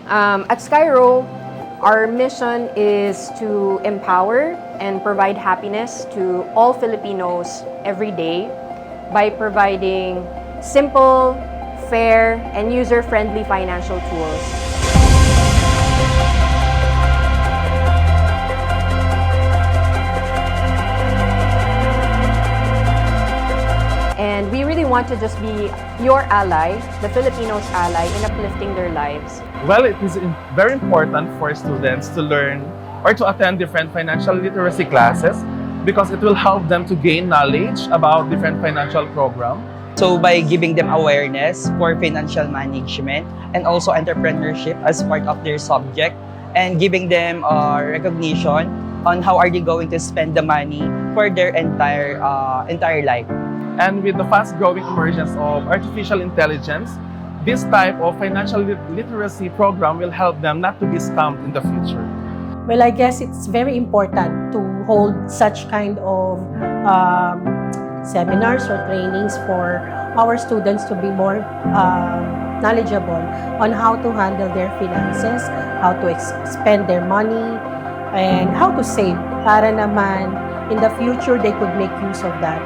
At Skyro, our mission is to empower and provide happiness to all Filipinos every day by providing simple, fair, and user-friendly financial tools. And we really want to just be your ally, the Filipinos' ally, in uplifting their lives. Well, it is very important for students to learn or to attend different financial literacy classes because it will help them to gain knowledge about different financial programs. So by giving them awareness for financial management and also entrepreneurship as part of their subject and giving them recognition on how are they going to spend the money for their entire life. And with the fast-growing emergence of artificial intelligence, this type of financial literacy program will help them not to be scammed in the future. Well, I guess it's very important to hold such kind of seminars or trainings for our students to be more knowledgeable on how to handle their finances, how to spend their money, and how to save para naman in the future they could make use of that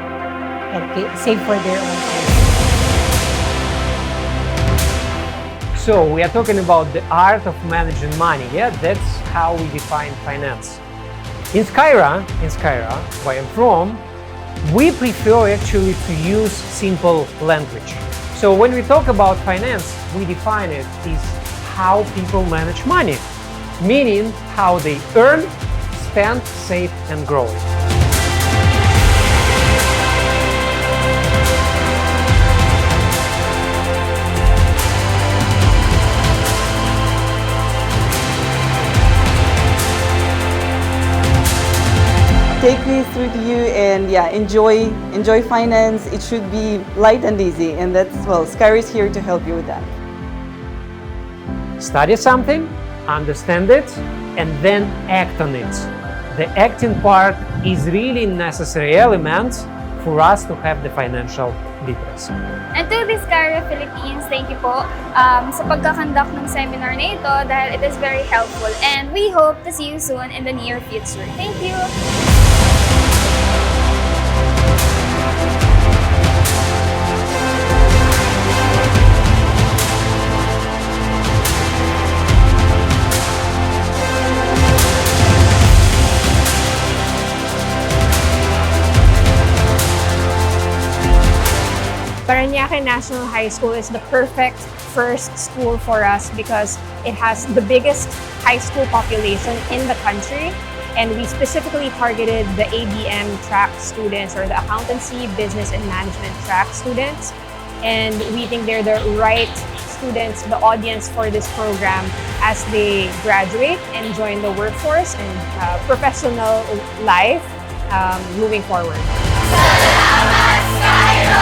and save for their own future. So we are talking about the art of managing money. Yeah, that's how we define finance. In Skyro, where I'm from, we prefer actually to use simple language. So when we talk about finance, we define it as how people manage money, meaning how they earn, spend, save, and grow. Take me through to you and enjoy finance. It should be light and easy, and Skyro is here to help you with that. Study something, understand it, and then act on it. The acting part is really necessary element for us to have the financial literacy. And to the Skyro Philippines, thank you po sa pagkakandak ng seminar na ito dahil it is very helpful, and we hope to see you soon in the near future. Thank you! Parañaque National High School is the perfect first school for us because it has the biggest high school population in the country, and we specifically targeted the ABM track students or the accountancy, business, and management track students. And we think they're the right students, the audience for this program as they graduate and join the workforce and professional life moving forward. Salamat, Skyro!